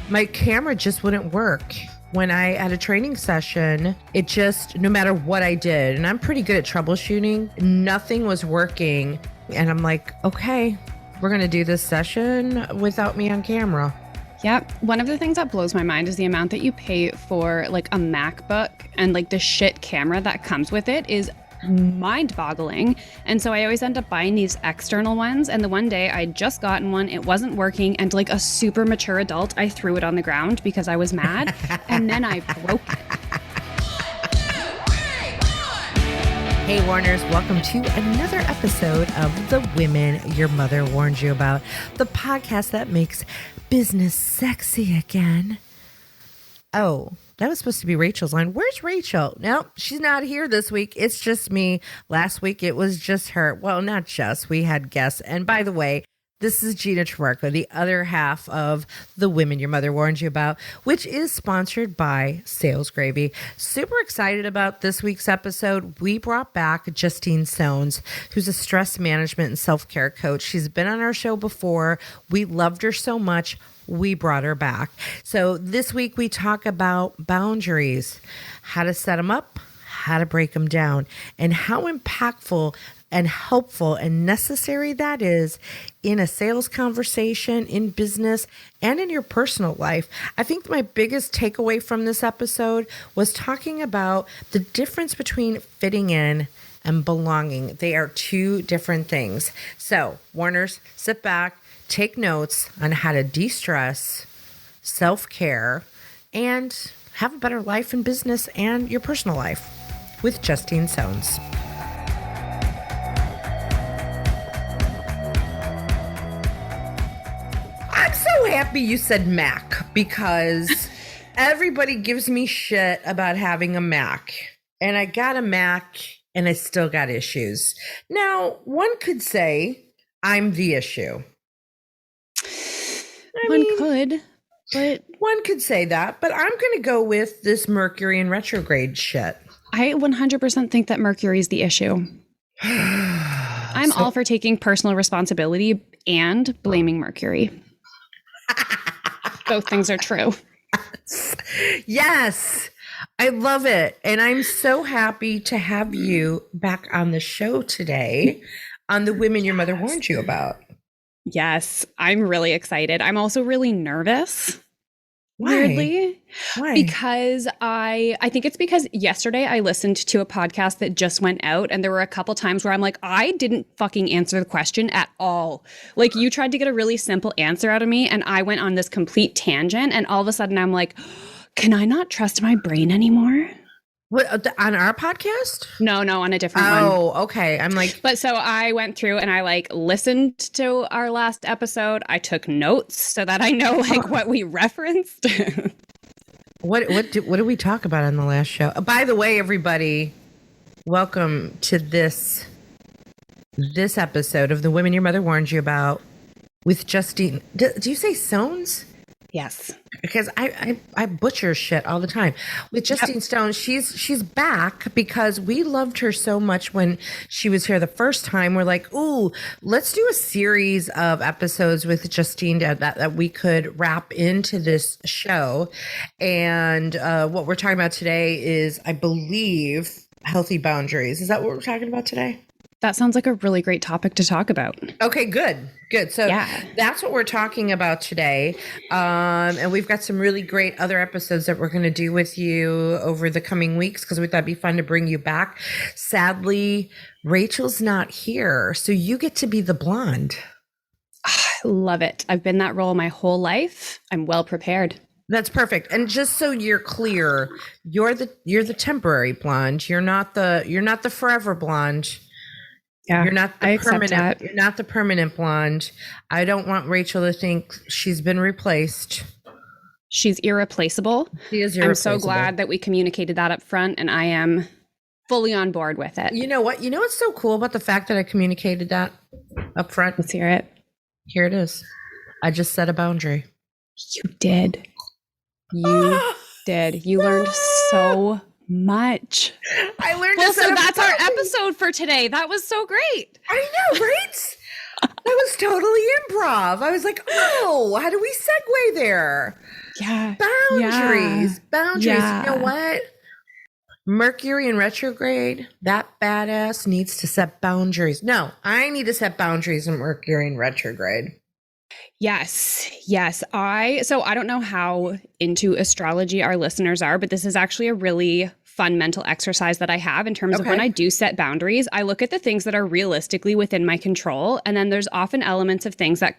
my camera just wouldn't work. When I had a training session, it just, no matter what I did, and I'm pretty good at troubleshooting, nothing was working. And I'm like, okay, we're going to do this session without me on camera. Yep. One of the things that blows my mind is the amount that you pay for like a MacBook, and like the shit camera that comes with it is mind-boggling. And so I always end up buying these external ones, and the one day I just gotten one, it wasn't working, and like a super mature adult, I threw it on the ground because I was mad, and then I broke it. Hey Warners, welcome to another episode of The Women Your Mother Warned You About, the podcast that makes business sexy again. Oh, that was supposed to be Rachel's line. Where's Rachel? No, she's not here this week. It's just me. Last week, it was just her. Well, not just. We had guests. And by the way, this is Gina, the other half of The Women Your Mother Warned You About, which is sponsored by Sales Gravy. Super excited about this week's episode. We brought back Justine Sones, who's a stress management and self-care coach. She's been on our show before. We loved her so much, we brought her back. So this week we talk about boundaries, how to set them up, how to break them down, and how impactful and helpful and necessary that is in a sales conversation, in business, and in your personal life. I think my biggest takeaway from this episode was talking about the difference between fitting in and belonging. They are two different things. So, Warners, sit back, take notes on how to de-stress, self-care, and have a better life in business and your personal life with Justine Sones. I'm so happy you said Mac because everybody gives me shit about having a Mac. And I got a Mac and I still got issues. Now, one could say I'm the issue. One could say that, but I'm going to go with this Mercury in retrograde shit. I 100% think that Mercury is the issue. I'm all for taking personal responsibility and blaming Mercury. Both things are true. Yes, I love it. And I'm so happy to have you back on the show today on The Women Your Mother Warned You About. Yes, I'm really excited. I'm also really nervous. Why? Weirdly. Why? Because I think it's because yesterday I listened to a podcast that just went out, and there were a couple times where I'm like, I didn't fucking answer the question at all. Like, you tried to get a really simple answer out of me, and I went on this complete tangent, and all of a sudden I'm like, can I not trust my brain anymore? What, on our podcast? No, on a different one. Oh, okay. I'm like, but so I went through and I like listened to our last episode. I took notes so that I know like what we referenced. What did we talk about on the last show? By the way, everybody, welcome to this episode of The Women Your Mother Warned You About with Justine. Do you say Sones? Yes. Because I butcher shit all the time. With Justine Sones, she's back because we loved her so much when she was here the first time. We're like, ooh, let's do a series of episodes with Justine that we could wrap into this show. And what we're talking about today is, I believe, healthy boundaries. Is that what we're talking about today? That sounds like a really great topic to talk about. Okay, good. So That's what we're talking about today. And we've got some really great other episodes that we're going to do with you over the coming weeks because we thought it'd be fun to bring you back. Sadly, Rachel's not here, so you get to be the blonde. I love it. I've been that role my whole life. I'm well prepared. That's perfect. And just so you're clear, you're the temporary blonde. You're not the forever blonde. Yeah, you're not the permanent. That. You're not the permanent blonde. I don't want Rachel to think she's been replaced. She's irreplaceable. She is irreplaceable. I'm so glad that we communicated that up front, and I am fully on board with it. You know what? You know what's so cool about the fact that I communicated that up front? Let's hear it. Here it is. I just set a boundary. You did. You did. You learned so much. I learned. Well, so that's our episode for today. That was so great. I know, right? was totally improv. I was like, oh, how do we segue there? Yeah. Boundaries. Yeah. You know what? Mercury in retrograde, that badass needs to set boundaries. No, I need to set boundaries in Mercury in retrograde. Yes. So I don't know how into astrology our listeners are, but this is actually a really fun mental exercise that I have in terms of when I do set boundaries. I look at the things that are realistically within my control, and then there's often elements of things that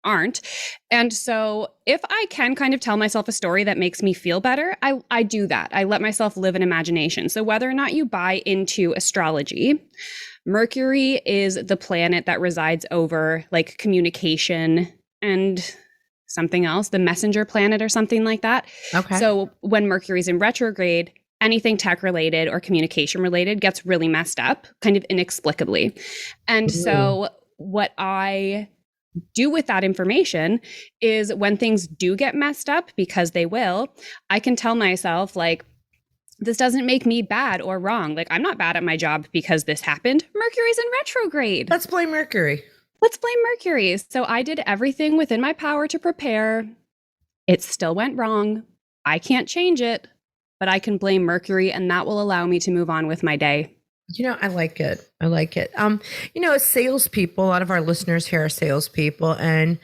aren't. And so if I can kind of tell myself a story that makes me feel better, I do that. I let myself live in imagination. So whether or not you buy into astrology, Mercury is the planet that resides over like communication and something else, the messenger planet or something like that. Okay. So when Mercury's in retrograde, anything tech related or communication related gets really messed up kind of inexplicably. And so what I do with that information is when things do get messed up, because they will, I can tell myself like, this doesn't make me bad or wrong. Like, I'm not bad at my job because this happened. Mercury's in retrograde. Let's blame Mercury. So I did everything within my power to prepare. It still went wrong. I can't change it, but I can blame Mercury, and that will allow me to move on with my day. I like it. As salespeople, a lot of our listeners here are salespeople, and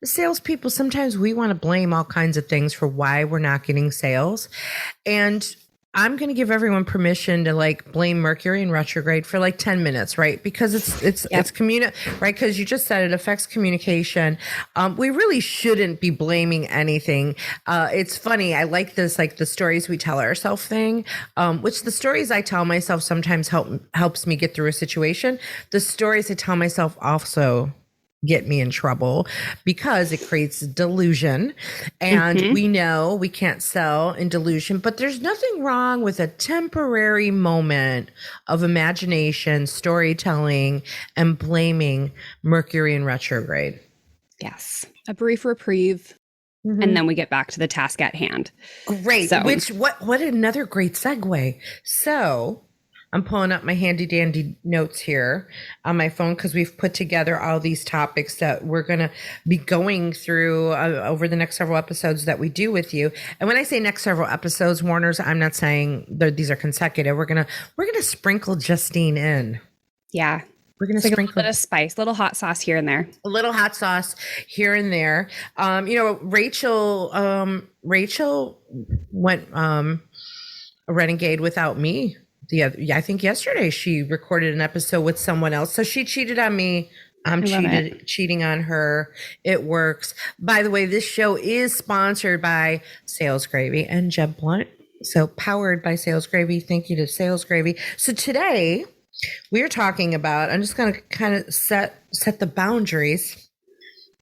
salespeople, sometimes we want to blame all kinds of things for why we're not getting sales. And I'm going to give everyone permission to like blame Mercury in retrograde for like 10 minutes, right? Because it's right? Because you just said it affects communication. We really shouldn't be blaming anything. It's funny. I like this, like the stories we tell ourselves thing, which the stories I tell myself sometimes helps me get through a situation. The stories I tell myself also get me in trouble because it creates delusion, and we know we can't sell in delusion, but there's nothing wrong with a temporary moment of imagination, storytelling, and blaming Mercury in retrograde. Yes. A brief reprieve. And then we get back to the task at hand. Great. So, what another great segue. So I'm pulling up my handy dandy notes here on my phone because we've put together all these topics that we're going to be going through over the next several episodes that we do with you. And when I say next several episodes, Warners, I'm not saying these are consecutive. We're going to sprinkle Justine in. Yeah. We're going to sprinkle a bit of spice, little hot sauce here and there. A little hot sauce here and there. Rachel went a renegade without me. I think yesterday she recorded an episode with someone else. So she cheated on me. I'm cheating on her. It works. By the way, this show is sponsored by Sales Gravy and Jeb Blunt. So powered by Sales Gravy. Thank you to Sales Gravy. So today we're talking about, I'm just going to kind of set the boundaries.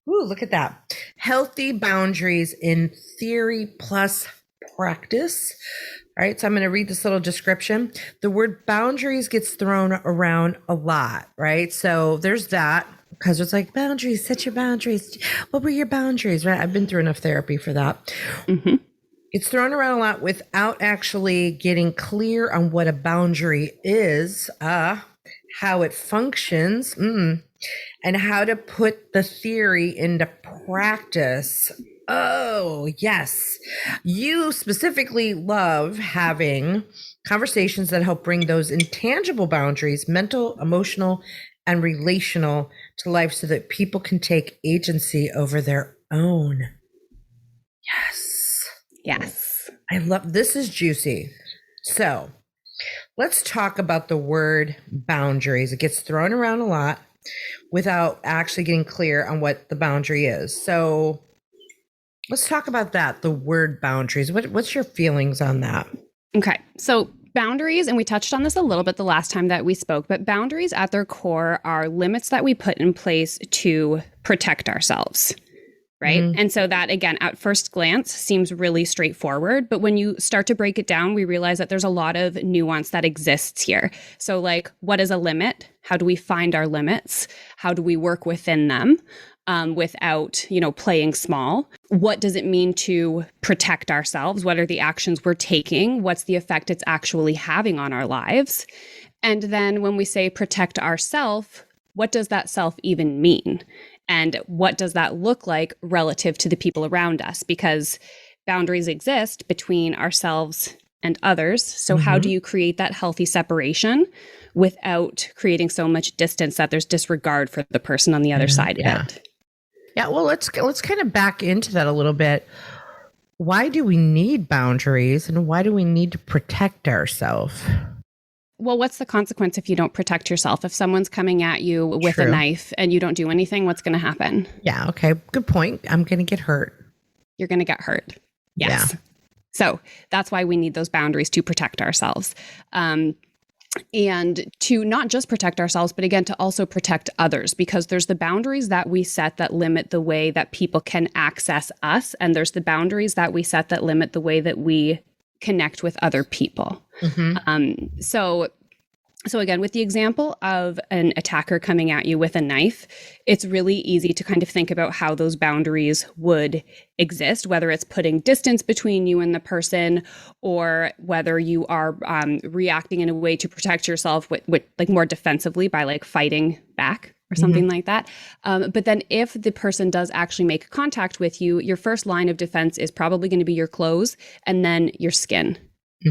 Ooh, look at that. Healthy boundaries in theory plus practice. All right, so I'm going to read this little description. The word boundaries gets thrown around a lot, right? So there's that, because it's like boundaries, set your boundaries. What were your boundaries, right? I've been through enough therapy for that. It's thrown around a lot without actually getting clear on what a boundary is, how it functions, and how to put the theory into practice. Oh, yes. You specifically love having conversations that help bring those intangible boundaries, mental, emotional, and relational, to life so that people can take agency over their own. Yes. I love this. Is juicy. So let's talk about the word boundaries. It gets thrown around a lot without actually getting clear on what the boundary is. So let's talk about that, the word boundaries. What's your feelings on that? Okay. So boundaries, and we touched on this a little bit the last time that we spoke, but boundaries at their core are limits that we put in place to protect ourselves, right? And so that, again, at first glance seems really straightforward, but when you start to break it down, we realize that there's a lot of nuance that exists here. So like, what is a limit? How do we find our limits? How do we work within them? Without, playing small? What does it mean to protect ourselves? What are the actions we're taking? What's the effect it's actually having on our lives? And then when we say protect ourselves, what does that self even mean? And what does that look like relative to the people around us? Because boundaries exist between ourselves and others. So how do you create that healthy separation without creating so much distance that there's disregard for the person on the other side of it? Yeah, well, let's kind of back into that a little bit. Why do we need boundaries, and why do we need to protect ourselves? Well, what's the consequence if you don't protect yourself? If someone's coming at you with a knife and you don't do anything, what's going to happen? Yeah, okay, good point. I'm going to get hurt. You're going to get hurt. Yes. Yeah. So that's why we need those boundaries to protect ourselves. And to not just protect ourselves, but again, to also protect others, because there's the boundaries that we set that limit the way that people can access us. And there's the boundaries that we set that limit the way that we connect with other people. So again, with the example of an attacker coming at you with a knife, it's really easy to kind of think about how those boundaries would exist, whether it's putting distance between you and the person, or whether you are reacting in a way to protect yourself with like more defensively by like fighting back or something like that. But then if the person does actually make contact with you, your first line of defense is probably going to be your clothes and then your skin,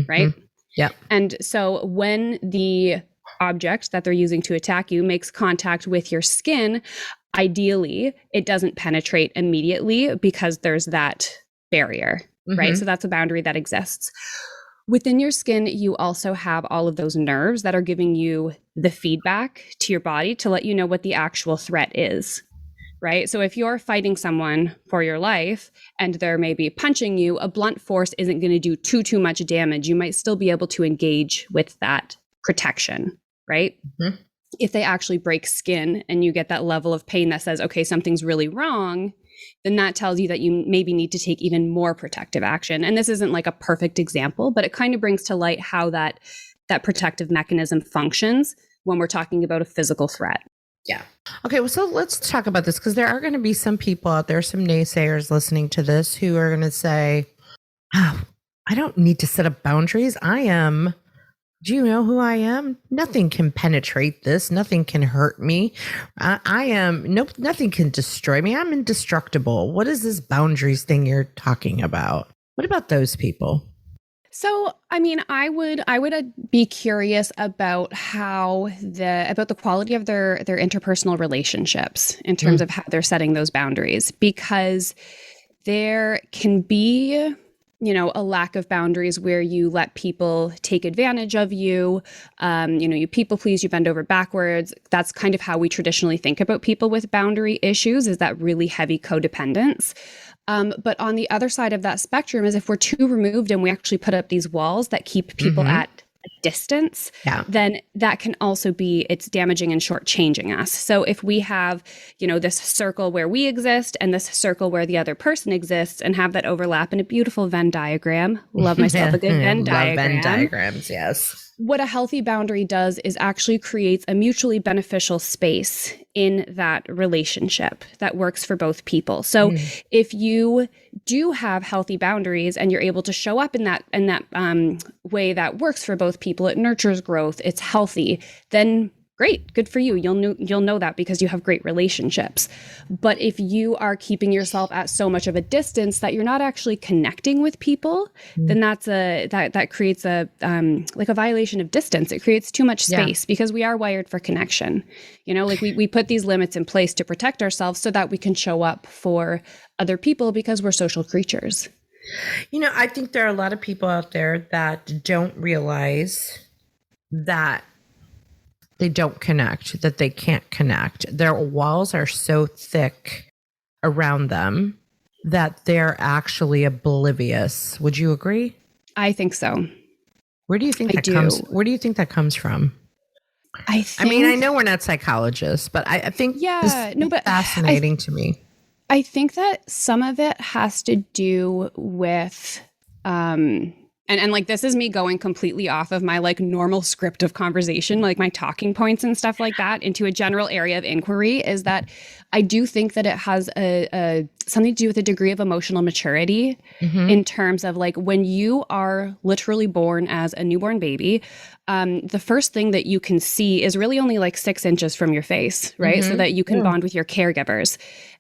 right? Yeah. And so when the object that they're using to attack you makes contact with your skin, ideally, it doesn't penetrate immediately because there's that barrier, right? So that's a boundary that exists. Within your skin, you also have all of those nerves that are giving you the feedback to your body to let you know what the actual threat is. Right? So if you're fighting someone for your life and they're maybe punching you, a blunt force isn't going to do too much damage. You might still be able to engage with that protection, right? If they actually break skin and you get that level of pain that says, okay, something's really wrong, then that tells you that you maybe need to take even more protective action. And this isn't like a perfect example, but it kind of brings to light how that protective mechanism functions when we're talking about a physical threat. Yeah. Okay. Well, so let's talk about this, because there are going to be some people out there, some naysayers listening to this, who are going to say, oh, I don't need to set up boundaries. Do you know who I am? Nothing can penetrate this. Nothing can hurt me. Nothing can destroy me. I'm indestructible. What is this boundaries thing you're talking about? What about those people? So, I mean, I would be curious about about the quality of their interpersonal relationships in terms of how they're setting those boundaries, because there can be, a lack of boundaries where you let people take advantage of you. You people please, you bend over backwards. That's kind of how we traditionally think about people with boundary issues, is that really heavy codependence. But on the other side of that spectrum is if we're too removed and we actually put up these walls that keep people at a distance, then that can also be, it's damaging and shortchanging us. So if we have, this circle where we exist and this circle where the other person exists, and have that overlap in a beautiful Venn diagram, love myself a good Venn diagram. Love Venn diagrams, yes. What a healthy boundary does is actually creates a mutually beneficial space in that relationship that works for both people. So if you do have healthy boundaries and you're able to show up in that way that works for both people, it nurtures growth, it's healthy, then great, good for you. You'll know that because you have great relationships. But if you are keeping yourself at so much of a distance that you're not actually connecting with people, then that creates a violation of distance. It creates too much space because we are wired for connection. We put these limits in place to protect ourselves so that we can show up for other people because we're social creatures. I think there are a lot of people out there that don't realize that they don't connect, that they can't connect. Their walls are so thick around them that they're actually oblivious. Would you agree? I think so. Where do you think that comes? Where do you think that comes from? I mean, I know we're not psychologists, but I think this is fascinating to me. I think that some of it has to do with And like, this is me going completely off of my like normal script of conversation, like my talking points and stuff like that, into a general area of inquiry, is that I do think that it has a something to do with a degree of emotional maturity in terms of like, when you are literally born as a newborn baby, the first thing that you can see is really only like 6 inches from your face, right? So that you can bond with your caregivers.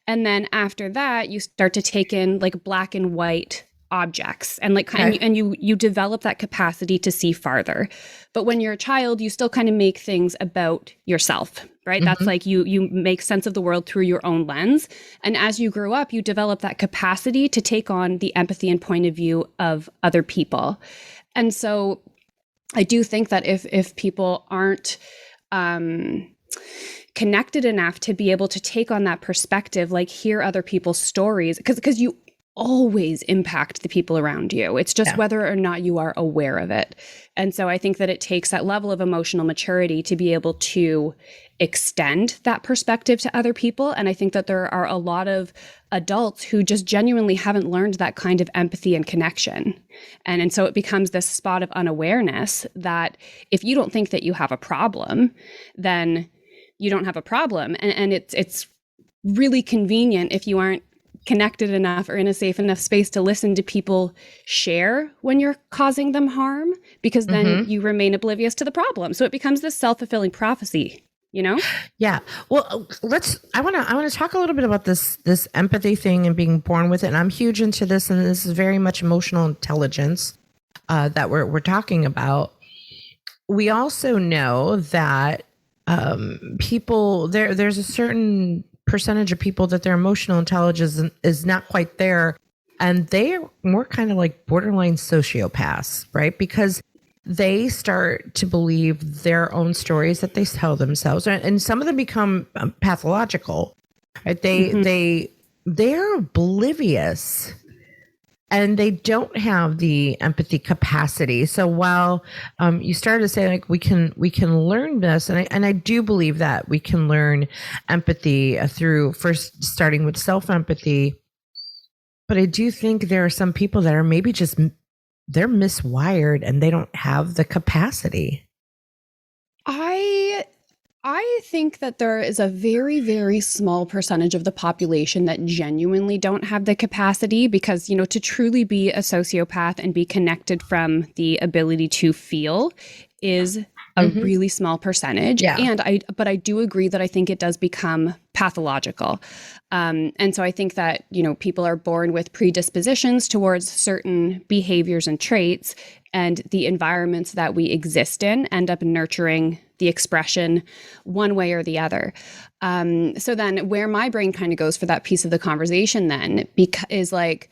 And then after that, you start to take in like black and white objects, and like and you develop that capacity to see farther. But when you're a child, you still kind of make things about yourself, right? That's like you make sense of the world through your own lens. And as you grow up, you develop that capacity to take on the empathy and point of view of other people. And so I do think that if people aren't connected enough to be able to take on that perspective, like hear other people's stories, because you always impact the people around you. It's just whether or not you are aware of it. And so I think that it takes that level of emotional maturity to be able to extend that perspective to other people. And I think that there are a lot of adults who just genuinely haven't learned that kind of empathy and connection. And so it becomes this spot of unawareness that if you don't think that you have a problem, then you don't have a problem. And it's really convenient if you aren't connected enough or in a safe enough space to listen to people share when you're causing them harm, because then you remain oblivious to the problem. So it becomes this self-fulfilling prophecy, you know? Yeah. Well, I want to talk a little bit about this empathy thing and being born with it. And I'm huge into this, and this is very much emotional intelligence that we're talking about. We also know that people, there's a certain percentage of people that their emotional intelligence is not quite there, and they are more kind of like borderline sociopaths, right? Because they start to believe their own stories that they tell themselves, and some of them become pathological, right? They're oblivious, and they don't have the empathy capacity. So while you started to say like we can learn this, and I do believe that we can learn empathy through first starting with self-empathy, but I do think there are some people that are maybe just they're miswired and they don't have the capacity. I think that there is a very, very small percentage of the population that genuinely don't have the capacity, because, you know, to truly be a sociopath and be connected from the ability to feel is a really small percentage. Yeah. But I do agree that I think it does become pathological. And so I think that, you know, people are born with predispositions towards certain behaviors and traits, and the environments that we exist in end up nurturing the expression one way or the other. So then where my brain kind of goes for that piece of the conversation then is like,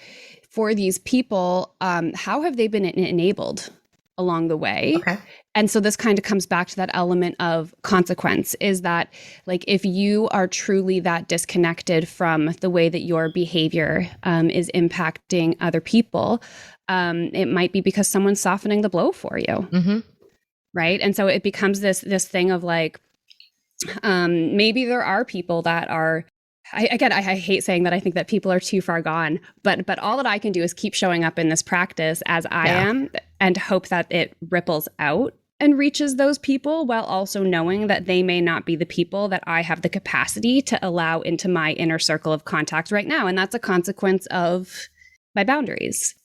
for these people, how have they been enabled along the way? Okay. And so this kind of comes back to that element of consequence, is that like, if you are truly that disconnected from the way that your behavior is impacting other people, it might be because someone's softening the blow for you. Right. And so it becomes this thing of like, maybe there are people that are, I hate saying that I think that people are too far gone, but all that I can do is keep showing up in this practice as I am, and hope that it ripples out and reaches those people, while also knowing that they may not be the people that I have the capacity to allow into my inner circle of contact right now. And that's a consequence of my boundaries.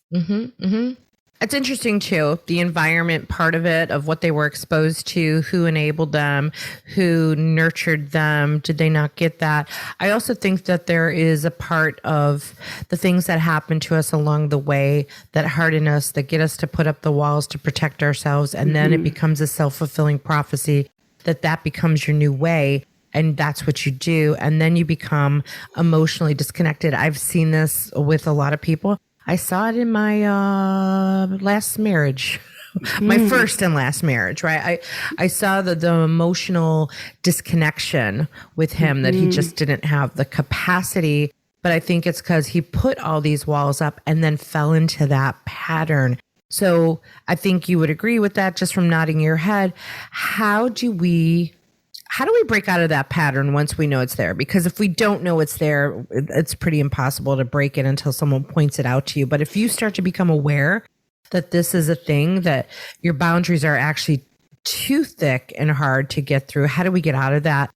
It's interesting too, the environment part of it, of what they were exposed to, who enabled them, who nurtured them. Did they not get that? I also think that there is a part of the things that happen to us along the way that harden us, that get us to put up the walls to protect ourselves. And then it becomes a self-fulfilling prophecy that becomes your new way. And that's what you do. And then you become emotionally disconnected. I've seen this with a lot of people. I saw it in my last marriage, my first and last marriage, right? I saw the emotional disconnection with him, that he just didn't have the capacity. But I think it's because he put all these walls up and then fell into that pattern. So I think you would agree with that just from nodding your head. How do we break out of that pattern once we know it's there? Because if we don't know it's there, it's pretty impossible to break it until someone points it out to you. But if you start to become aware that this is a thing, that your boundaries are actually too thick and hard to get through? How do we get out of that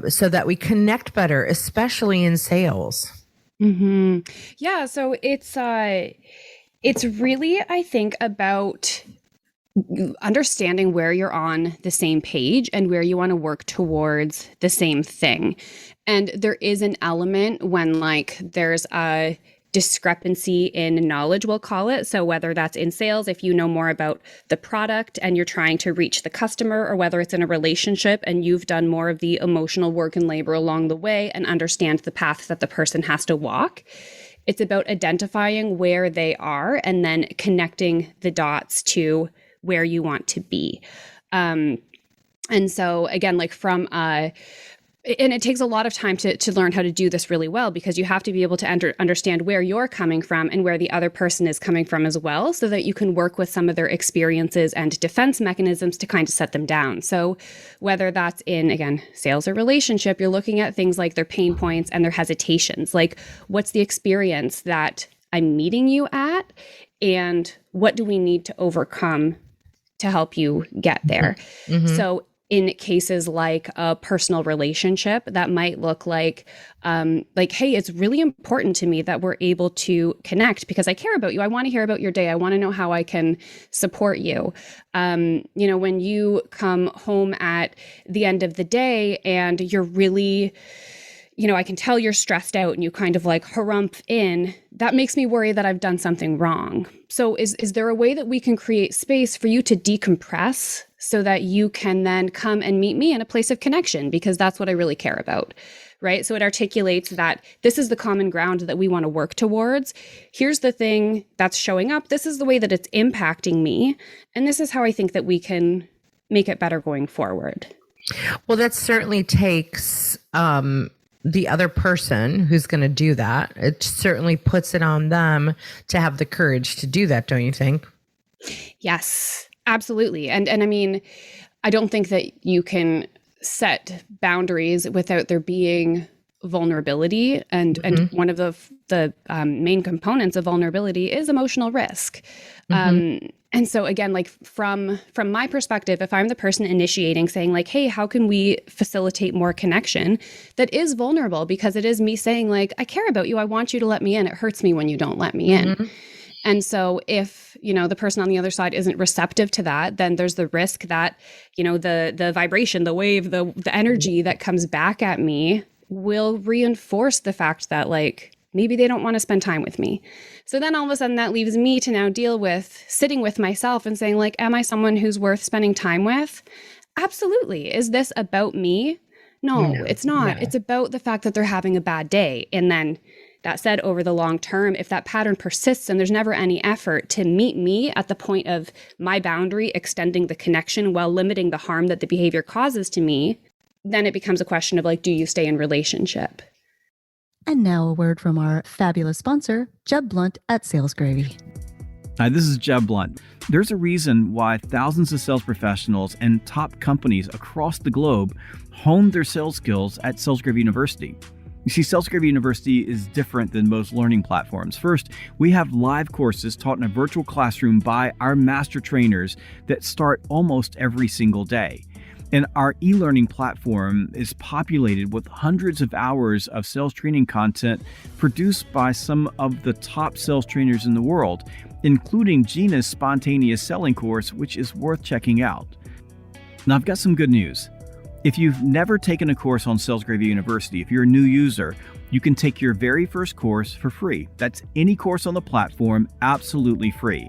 so that we connect better, especially in sales? Yeah, so it's really, I think, about understanding where you're on the same page and where you want to work towards the same thing. And there is an element when like there's a discrepancy in knowledge, we'll call it. So whether that's in sales, if you know more about the product and you're trying to reach the customer, or whether it's in a relationship and you've done more of the emotional work and labor along the way and understand the path that the person has to walk. It's about identifying where they are and then connecting the dots to where you want to be. And so again, like and it takes a lot of time to learn how to do this really well, because you have to be able to understand where you're coming from and where the other person is coming from as well, so that you can work with some of their experiences and defense mechanisms to kind of set them down. So whether that's in, again, sales or relationship, you're looking at things like their pain points and their hesitations. Like, what's the experience that I'm meeting you at, and what do we need to overcome to help you get there? So in cases like a personal relationship, that might look like, hey, it's really important to me that we're able to connect because I care about you. I want to hear about your day. I want to know how I can support you. When you come home at the end of the day and you're really, I can tell you're stressed out and you kind of like harumph in, that makes me worry that I've done something wrong. So is there a way that we can create space for you to decompress so that you can then come and meet me in a place of connection? Because that's what I really care about, right? So it articulates that this is the common ground that we want to work towards. Here's the thing that's showing up. This is the way that it's impacting me. And this is how I think that we can make it better going forward. Well, that certainly takes the other person who's going to do that. It certainly puts it on them to have the courage to do that, don't you think? Yes, absolutely. And I mean, I don't think that you can set boundaries without there being vulnerability. And one of the main components of vulnerability is emotional risk. And so again, like from my perspective, if I'm the person initiating, saying like, hey, how can we facilitate more connection, that is vulnerable, because it is me saying like, I care about you. I want you to let me in. It hurts me when you don't let me in. And so if, the person on the other side isn't receptive to that, then there's the risk that, the vibration, the wave, the energy that comes back at me will reinforce the fact that like, maybe they don't want to spend time with me. So then all of a sudden that leaves me to now deal with sitting with myself and saying like, am I someone who's worth spending time with? Absolutely. Is this about me? No, it's not. No. It's about the fact that they're having a bad day. And then that said, over the long term, if that pattern persists and there's never any effort to meet me at the point of my boundary, extending the connection while limiting the harm that the behavior causes to me, then it becomes a question of like, do you stay in relationship? And now a word from our fabulous sponsor, Jeb Blunt at Sales Gravy. Hi, this is Jeb Blunt. There's a reason why thousands of sales professionals and top companies across the globe hone their sales skills at Sales Gravy University. You see, Sales Gravy University is different than most learning platforms. First, we have live courses taught in a virtual classroom by our master trainers that start almost every single day. And our e-learning platform is populated with hundreds of hours of sales training content produced by some of the top sales trainers in the world, including Gina's spontaneous selling course, which is worth checking out. Now, I've got some good news. If you've never taken a course on Sales Gravy University, if you're a new user, you can take your very first course for free. That's any course on the platform, absolutely free.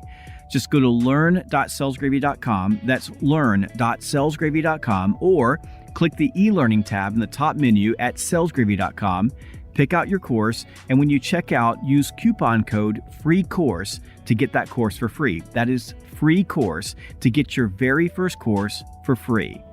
Just go to learn.salesgravy.com. That's learn.salesgravy.com, or click the e-learning tab in the top menu at salesgravy.com. Pick out your course, and when you check out, use coupon code FREECOURSE to get that course for free. That is free course to get your very first course for free.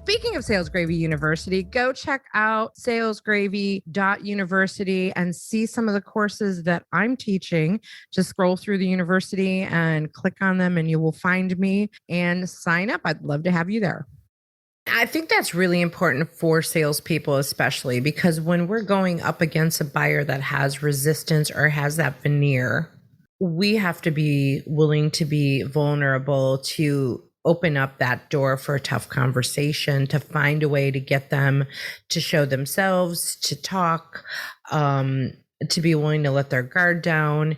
Speaking of Sales Gravy University, go check out salesgravy.university and see some of the courses that I'm teaching. Just scroll through the university and click on them and you will find me and sign up. I'd love to have you there. I think that's really important for salespeople, especially because when we're going up against a buyer that has resistance or has that veneer, we have to be willing to be vulnerable, to open up that door for a tough conversation, to find a way to get them to show themselves, to talk, to be willing to let their guard down.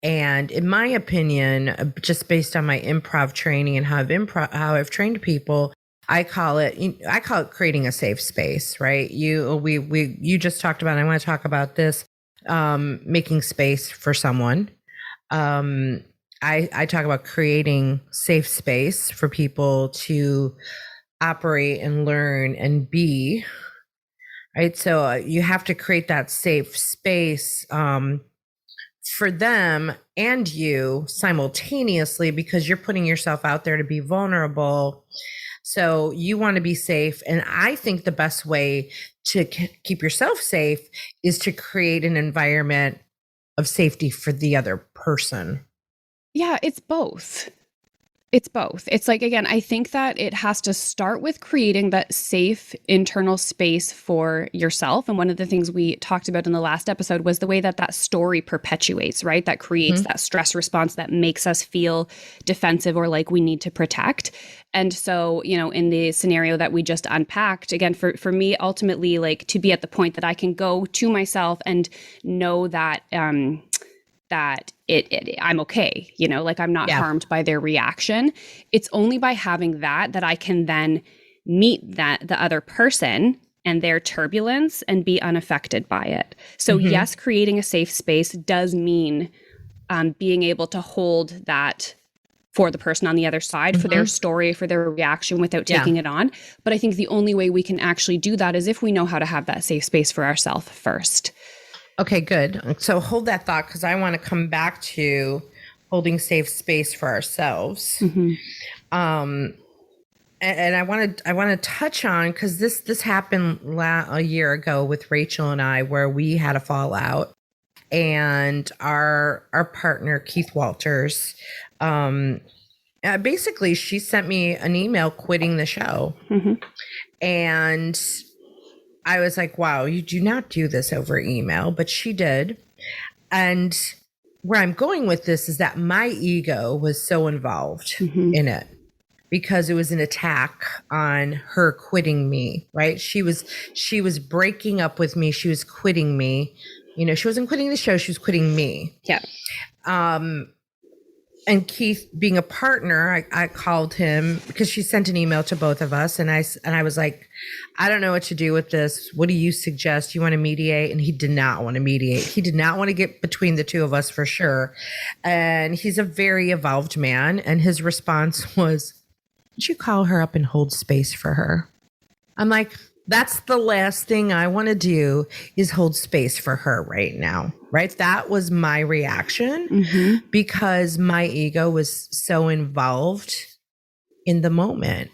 And in my opinion, just based on my improv training and how I've trained people, I call it creating a safe space, right? You just talked about, I want to talk about this, making space for someone. I talk about creating safe space for people to operate and learn and be, right? So you have to create that safe space for them and you simultaneously, because you're putting yourself out there to be vulnerable. So you want to be safe. And I think the best way to keep yourself safe is to create an environment of safety for the other person. Yeah, it's both. It's both. It's like, again, I think that it has to start with creating that safe internal space for yourself. And one of the things we talked about in the last episode was the way that that story perpetuates, right? That creates that stress response that makes us feel defensive or like we need to protect. And so, you know, in the scenario that we just unpacked, again, for me, ultimately, like to be at the point that I can go to myself and know that, that I'm okay, you know, like I'm not harmed by their reaction. It's only by having that I can then meet the other person and their turbulence and be unaffected by it. So yes, creating a safe space does mean being able to hold that for the person on the other side, for their story, for their reaction without taking it on. But I think the only way we can actually do that is if we know how to have that safe space for ourselves first. Okay, good. So hold that thought, because I want to come back to holding safe space for ourselves. And I want to touch on, because this happened a year ago with Rachel and I, where we had a fallout, and our partner Keith Walters, basically she sent me an email quitting the show, and I was like, wow, you do not do this over email, but she did. And where I'm going with this is that my ego was so involved in it, because it was an attack on her quitting me, right? She was breaking up with me. She was quitting me. You know, she wasn't quitting the show. She was quitting me. Yeah. And Keith, being a partner, I called him because she sent an email to both of us. And I was like, I don't know what to do with this. What do you suggest? You want to mediate? And he did not want to mediate. He did not want to get between the two of us, for sure. And he's a very evolved man. And his response was, "Did you call her up and hold space for her?" I'm like, that's the last thing I want to do, is hold space for her right now. Right. That was my reaction, because my ego was so involved in the moment.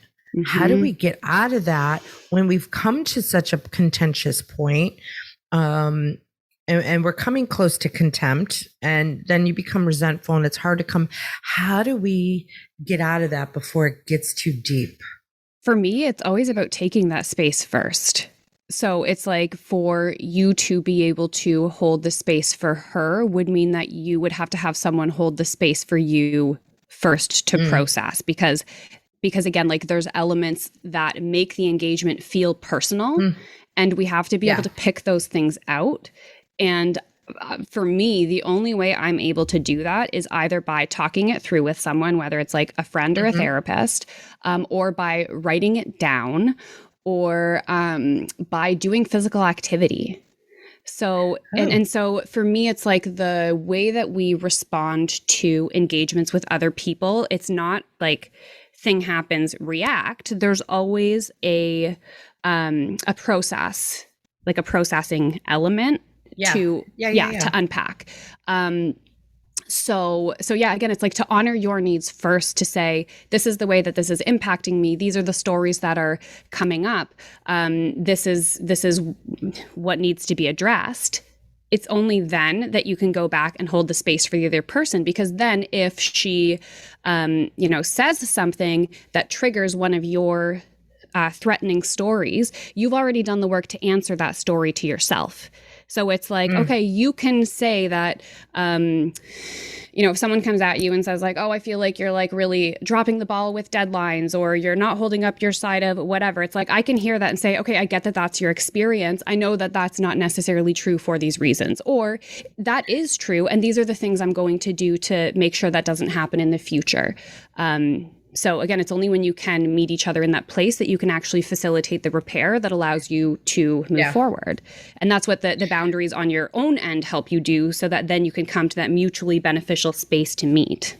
How do we get out of that when we've come to such a contentious point, and we're coming close to contempt, and then you become resentful and it's hard to come. How do we get out of that before it gets too deep? For me, it's always about taking that space first. So it's like, for you to be able to hold the space for her would mean that you would have to have someone hold the space for you first to process, because again, like there's elements that make the engagement feel personal, and we have to be able to pick those things out. And for me, the only way I'm able to do that is either by talking it through with someone, whether it's like a friend or a therapist, or by writing it down, or by doing physical activity. So, and so for me, it's like the way that we respond to engagements with other people, it's not like thing happens, react. There's always a process, like a processing element to unpack. So yeah, again, it's like to honor your needs first, to say, this is the way that this is impacting me. These are the stories that are coming up. This is what needs to be addressed. It's only then that you can go back and hold the space for the other person, because then if she, says something that triggers one of your threatening stories, you've already done the work to answer that story to yourself. So it's like, okay, you can say that, if someone comes at you and says like, oh, I feel like you're like really dropping the ball with deadlines, or you're not holding up your side of whatever. It's like, I can hear that and say, okay, I get that that's your experience. I know that that's not necessarily true for these reasons, or that is true. And these are the things I'm going to do to make sure that doesn't happen in the future. So again, it's only when you can meet each other in that place that you can actually facilitate the repair that allows you to move forward. And that's what the boundaries on your own end help you do, so that then you can come to that mutually beneficial space to meet.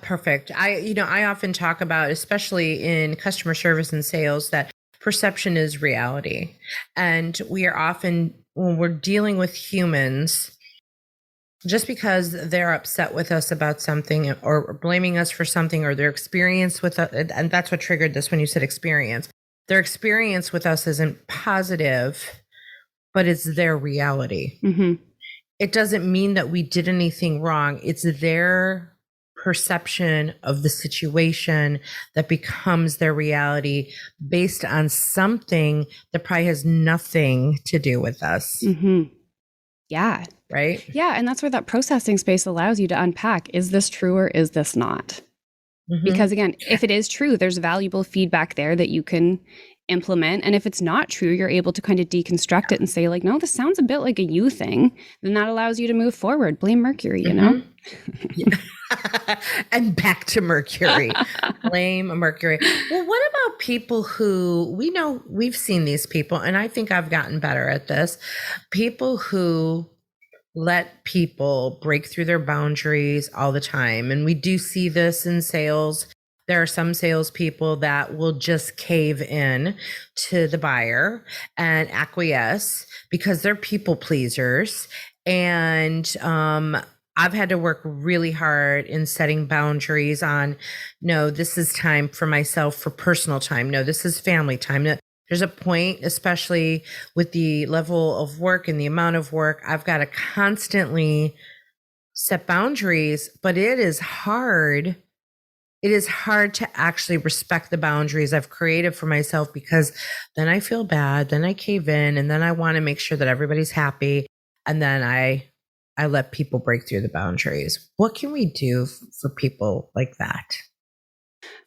Perfect. I often talk about, especially in customer service and sales, that perception is reality. And we are often, when we're dealing with humans, just because they're upset with us about something or blaming us for something, or their experience with us, and that's what triggered this when you said experience, their experience with us isn't positive, but it's their reality. It doesn't mean that we did anything wrong. It's their perception of the situation that becomes their reality based on something that probably has nothing to do with us. Yeah. Right? Yeah. And that's where that processing space allows you to unpack, is this true or is this not? Because again, if it is true, there's valuable feedback there that you can implement. And if it's not true, you're able to kind of deconstruct it and say like, no, this sounds a bit like a you thing. Then that allows you to move forward. Blame Mercury, you know? And back to Mercury. Blame Mercury. Well, what about people who, we know, we've seen these people, and I think I've gotten better at this, people who let people break through their boundaries all the time. And we do see this in sales. There are some salespeople that will just cave in to the buyer and acquiesce because they're people pleasers. And I've had to work really hard in setting boundaries on, no, this is time for myself, for personal time. No, this is family time. There's a point, especially with the level of work and the amount of work, I've got to constantly set boundaries, but it is hard. It is hard to actually respect the boundaries I've created for myself, because then I feel bad, then I cave in, and then I want to make sure that everybody's happy. And then I let people break through the boundaries. What can we do for people like that?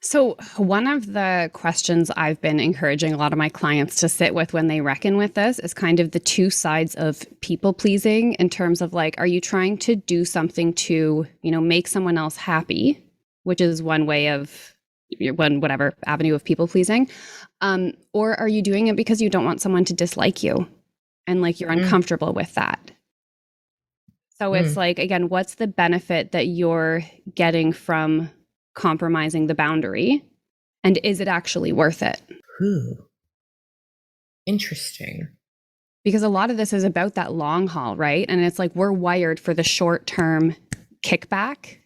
So one of the questions I've been encouraging a lot of my clients to sit with when they reckon with this is kind of the two sides of people pleasing, in terms of like, are you trying to do something to, make someone else happy, which is one way of whatever avenue of people pleasing, or are you doing it because you don't want someone to dislike you and like you're uncomfortable with that? So it's like, again, what's the benefit that you're getting from compromising the boundary, and is it actually worth it? Interesting. Because a lot of this is about that long haul, right? And it's like, we're wired for the short-term kickback.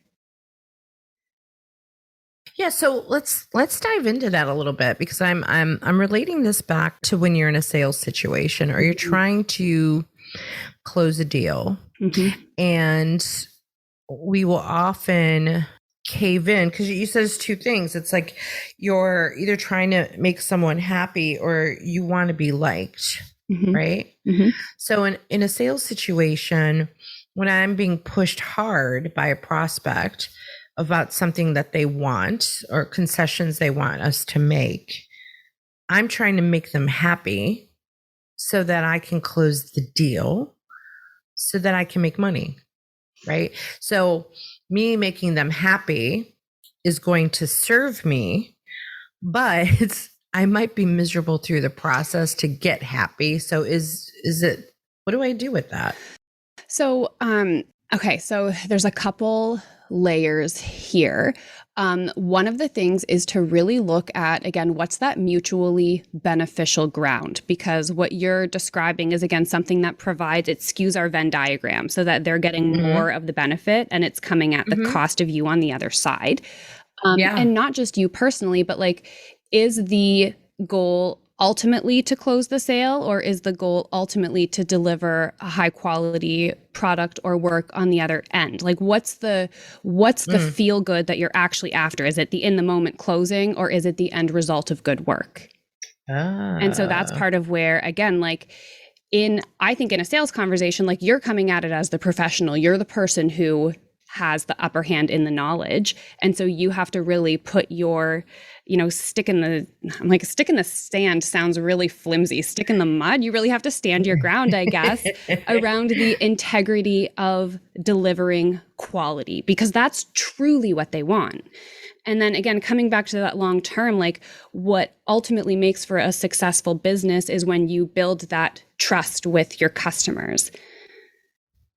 Yeah, so let's dive into that a little bit, because I'm relating this back to when you're in a sales situation or you're trying to close a deal, and we will often cave in, because you said it's two things. It's like you're either trying to make someone happy or you want to be liked, right? So in a sales situation, when I'm being pushed hard by a prospect about something that they want or concessions they want us to make, I'm trying to make them happy so that I can close the deal, so that I can make money, right? So me making them happy is going to serve me, but I might be miserable through the process to get happy. So is it, what do I do with that? So, okay, so there's a couple layers here. One of the things is to really look at, again, what's that mutually beneficial ground? Because what you're describing is, again, something that provides, it skews our Venn diagram so that they're getting more of the benefit and it's coming at the cost of you on the other side. And not just you personally, but like, is the goal ultimately to close the sale, or is the goal ultimately to deliver a high quality product or work on the other end? Like, what's the feel good that you're actually after? Is it the in the moment closing, or is it the end result of good work? And so that's part of where, again, like, I think in a sales conversation, like you're coming at it as the professional, you're the person who has the upper hand in the knowledge. And so you have to really put your, stick in the sand sounds really flimsy. Stick in the mud. You really have to stand your ground, I guess, around the integrity of delivering quality, because that's truly what they want. And then again, coming back to that long term, like what ultimately makes for a successful business is when you build that trust with your customers.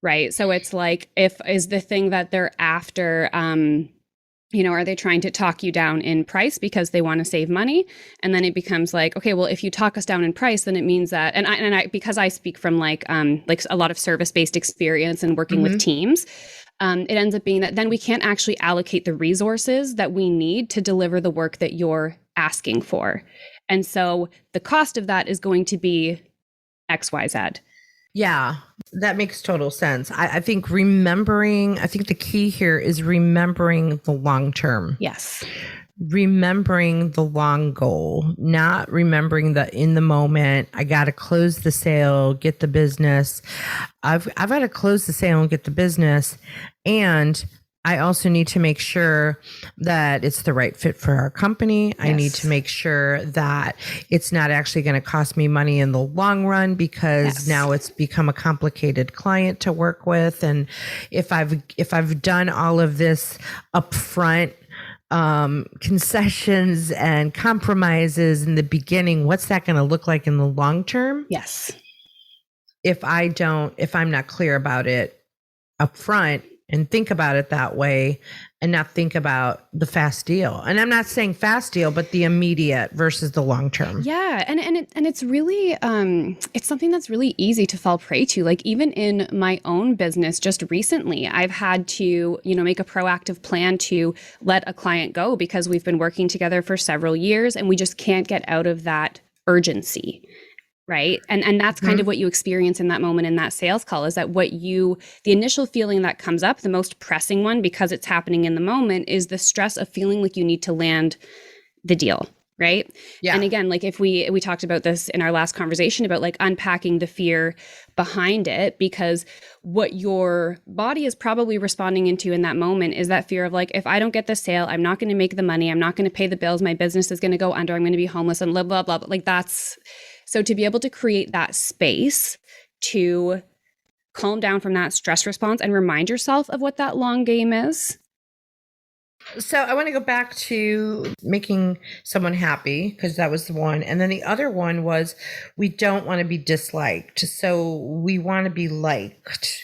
Right. So it's like, is the thing that they're after, are they trying to talk you down in price because they want to save money? And then it becomes like, okay, well, if you talk us down in price, then it means that, and I because I speak from like a lot of service-based experience and working with teams, it ends up being that then we can't actually allocate the resources that we need to deliver the work that you're asking for. And so the cost of that is going to be X, Y, Z. Yeah, that makes total sense. I think the key here is remembering the long term. Yes. Remembering the long goal, not remembering the in the moment, I got to close the sale, get the business. I've got to close the sale and get the business. And I also need to make sure that it's the right fit for our company. Yes. I need to make sure that it's not actually going to cost me money in the long run, because now it's become a complicated client to work with. And if I've done all of this upfront, concessions and compromises in the beginning, what's that going to look like in the long term? Yes. If I'm not clear about it upfront and think about it that way and not think about the fast deal. And I'm not saying fast deal, but the immediate versus the long term. Yeah. And it's really, it's something that's really easy to fall prey to. Like even in my own business, just recently, I've had to, make a proactive plan to let a client go because we've been working together for several years and we just can't get out of that urgency. Right. And that's kind of what you experience in that moment in that sales call, is that the initial feeling that comes up, the most pressing one, because it's happening in the moment, is the stress of feeling like you need to land the deal. Right. Yeah. And again, like if we talked about this in our last conversation about like unpacking the fear behind it, because what your body is probably responding into in that moment is that fear of like, if I don't get the sale, I'm not going to make the money. I'm not going to pay the bills. My business is going to go under. I'm going to be homeless and blah, blah, blah. Like that's. So to be able to create that space to calm down from that stress response and remind yourself of what that long game is. So I want to go back to making someone happy, because that was the one. And then the other one was we don't want to be disliked. So we want to be liked.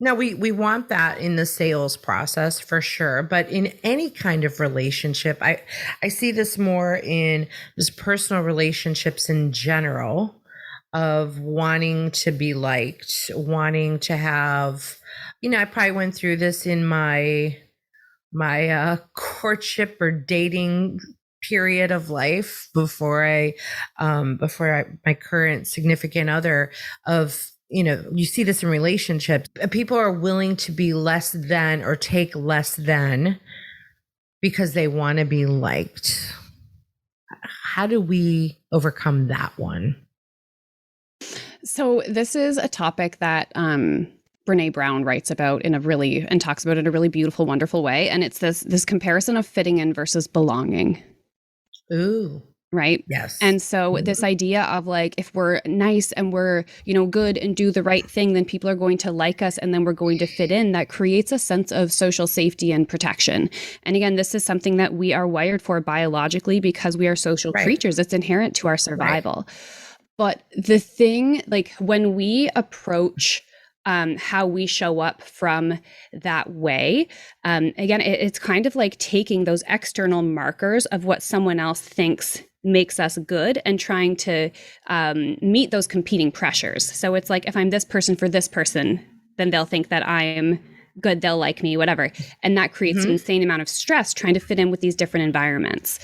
Now, we want that in the sales process for sure, but in any kind of relationship, I see this more in just personal relationships in general, of wanting to be liked, wanting to have, I probably went through this in my courtship or dating period of life before my current significant other, of, you see this in relationships. People are willing to be less than or take less than because they want to be liked. How do we overcome that one? So this is a topic that Brene Brown writes about and talks about in a really beautiful, wonderful way. And it's this comparison of fitting in versus belonging. Ooh. Right? Yes. And so this idea of like, if we're nice and we're, good and do the right thing, then people are going to like us and then we're going to fit in. That creates a sense of social safety and protection. And again, this is something that we are wired for biologically because we are social creatures. It's inherent to our survival. But the thing, like when we approach how we show up from that way. Again, it's kind of like taking those external markers of what someone else thinks makes us good and trying to meet those competing pressures. So it's like, if I'm this person for this person, then they'll think that I'm good, they'll like me, whatever. And that creates an insane amount of stress trying to fit in with these different environments.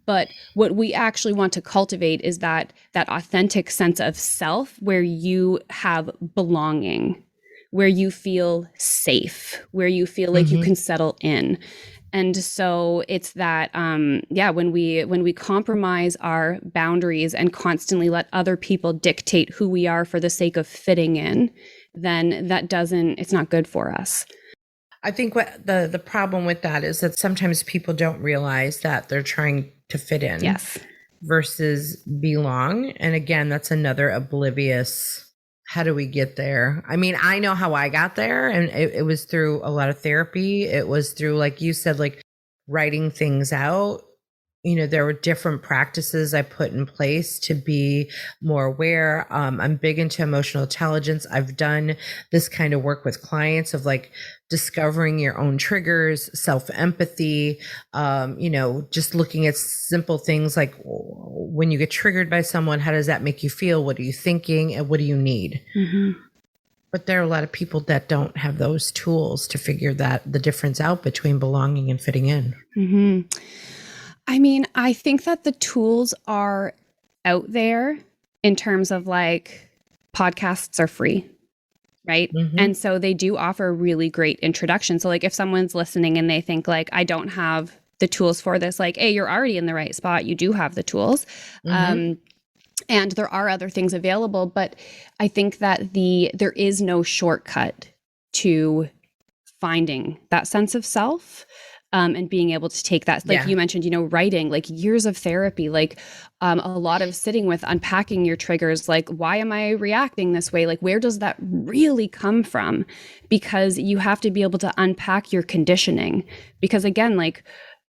But what we actually want to cultivate is that authentic sense of self where you have belonging, where you feel safe, where you feel like you can settle in. And so it's that, when we compromise our boundaries and constantly let other people dictate who we are for the sake of fitting in, then it's not good for us. I think what the problem with that is that sometimes people don't realize that they're trying to fit in. Yes. Versus belong. And again, that's another oblivious, how do we get there? I mean, I know how I got there, and it was through a lot of therapy. It was through, like you said, like writing things out. You know, there were different practices I put in place to be more aware. I'm big into emotional intelligence. I've done this kind of work with clients of like discovering your own triggers, self-empathy, just looking at simple things like when you get triggered by someone, how does that make you feel? What are you thinking? And what do you need? Mm-hmm. But there are a lot of people that don't have those tools to figure the difference out between belonging and fitting in. Mm-hmm. I mean, I think that the tools are out there in terms of like podcasts are free, right? Mm-hmm. And so they do offer a really great introduction. So like if someone's listening and they think like, I don't have the tools for this, like, hey, you're already in the right spot. You do have the tools. Mm-hmm. And there are other things available, but I think that there is no shortcut to finding that sense of self. And being able to take that, like you mentioned, writing, like years of therapy, like a lot of sitting with unpacking your triggers, like, why am I reacting this way? Like, where does that really come from? Because you have to be able to unpack your conditioning. Because again, like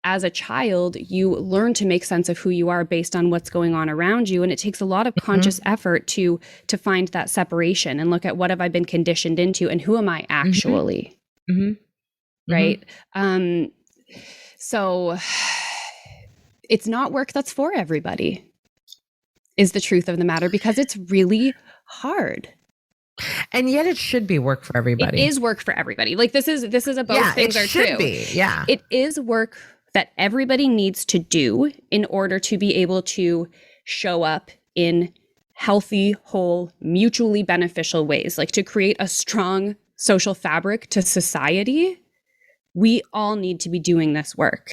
as a child, you learn to make sense of who you are based on what's going on around you. And it takes a lot of conscious effort to find that separation and look at what have I been conditioned into and who am I actually, right? So it's not work that's for everybody, is the truth of the matter, because it's really hard. And yet it should be work for everybody. It is work for everybody. Like this is a both things are true. It should be. Yeah. It is work that everybody needs to do in order to be able to show up in healthy, whole, mutually beneficial ways, like to create a strong social fabric to society. We all need to be doing this work.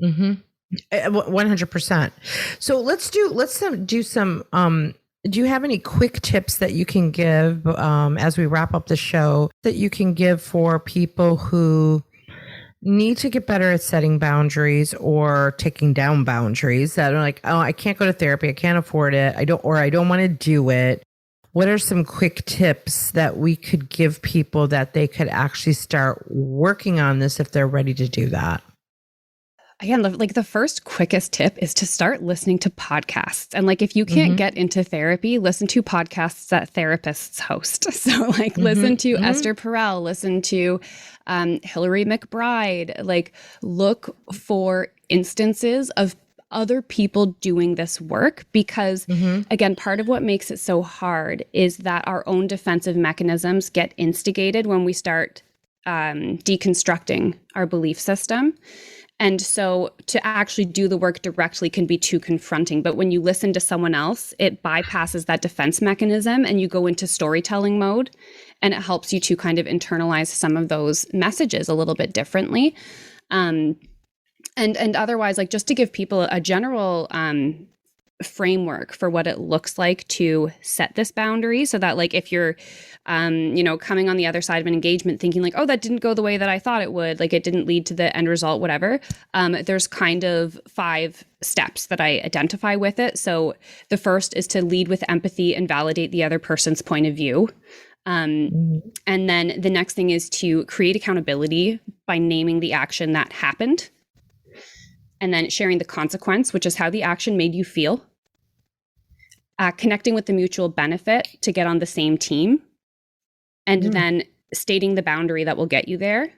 100%. So let's do some, do you have any quick tips that you can give as we wrap up the show that you can give for people who need to get better at setting boundaries or taking down boundaries that are like, oh, I can't go to therapy. I can't afford it. I don't want to do it. What are some quick tips that we could give people that they could actually start working on this if they're ready to do that? Again, like the first quickest tip is to start listening to podcasts. And like, if you can't get into therapy, listen to podcasts that therapists host. So like listen to Esther Perel, listen to Hillary McBride, like look for instances of other people doing this work, because again, part of what makes it so hard is that our own defensive mechanisms get instigated when we start deconstructing our belief system. And so to actually do the work directly can be too confronting. But when you listen to someone else, it bypasses that defense mechanism and you go into storytelling mode, and it helps you to kind of internalize some of those messages a little bit differently. And otherwise, like just to give people a general framework for what it looks like to set this boundary, so that like if you're coming on the other side of an engagement thinking like, oh, that didn't go the way that I thought it would, like it didn't lead to the end result, whatever, there's kind of 5 steps that I identify with it. So the first is to lead with empathy and validate the other person's point of view. And then the next thing is to create accountability by naming the action that happened. And then sharing the consequence, which is how the action made you feel. Connecting with the mutual benefit to get on the same team. And then stating the boundary that will get you there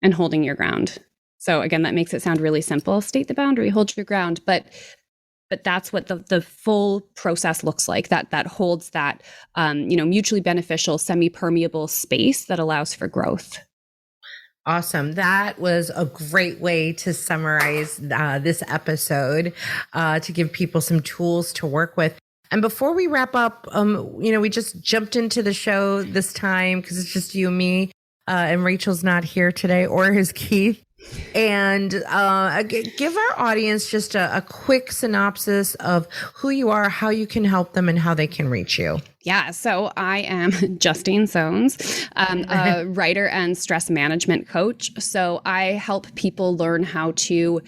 and holding your ground. So again, that makes it sound really simple. State the boundary, hold your ground. But that's what the full process looks like. That holds that mutually beneficial, semi-permeable space that allows for growth. Awesome. That was a great way to summarize this episode, to give people some tools to work with. And before we wrap up, we just jumped into the show this time because it's just you and me, and Rachel's not here today, or is Keith. And give our audience just a quick synopsis of who you are, how you can help them, and how they can reach you. Yeah, so I am Justine Sones, a writer and stress management coach. So I help people learn how to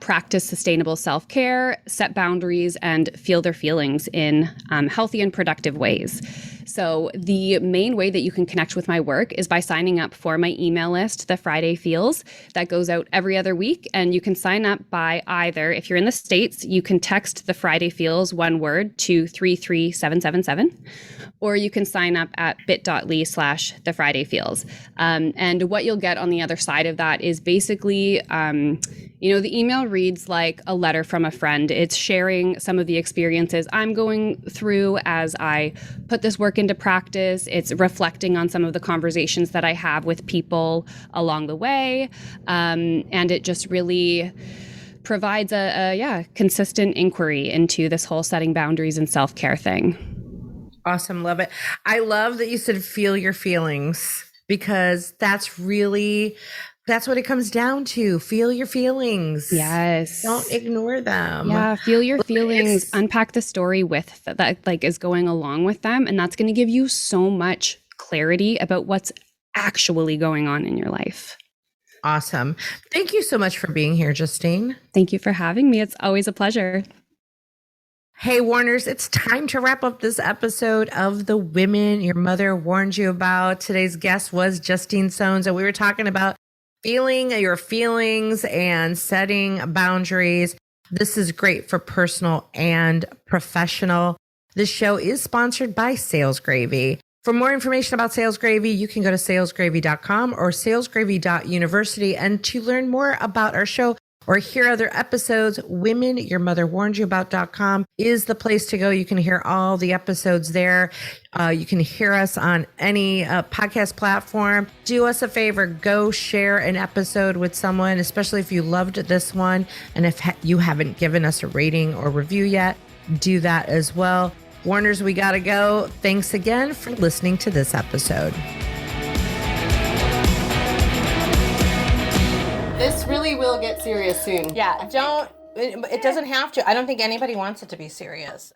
practice sustainable self-care, set boundaries, and feel their feelings in healthy and productive ways. So the main way that you can connect with my work is by signing up for my email list, The Friday Feels, that goes out every other week. And you can sign up by either, if you're in the States, you can text The Friday Feels, one word, to 33777. Or you can sign up at bit.ly/The Friday Feels. And what you'll get on the other side of that is basically, the email reads like a letter from a friend. It's sharing some of the experiences I'm going through as I put this work into practice. It's reflecting on some of the conversations that I have with people along the way. And it just really provides a consistent inquiry into this whole setting boundaries and self-care thing. Awesome. Love it. I love that you said feel your feelings, because that's what it comes down to. Feel your feelings. Yes. Don't ignore them. Yeah. Feel your feelings, unpack the story with that like is going along with them. And that's going to give you so much clarity about what's actually going on in your life. Awesome. Thank you so much for being here, Justine. Thank you for having me. It's always a pleasure. Hey, Warners, it's time to wrap up this episode of The Women Your Mother Warned You About. Today's guest was Justine Sones, and we were talking about feeling your feelings and setting boundaries. This is great for personal and professional. This show is sponsored by Sales Gravy. For more information about Sales Gravy, you can go to salesgravy.com or salesgravy.university. And to learn more about our show or hear other episodes, womenyourmotherwarnedyouabout.com is the place to go. You can hear all the episodes there. You can hear us on any podcast platform. Do us a favor, go share an episode with someone, especially if you loved this one. And if you haven't given us a rating or review yet, do that as well. Warners, we gotta go. Thanks again for listening to this episode. This really will get serious soon. Yeah, it doesn't have to. I don't think anybody wants it to be serious.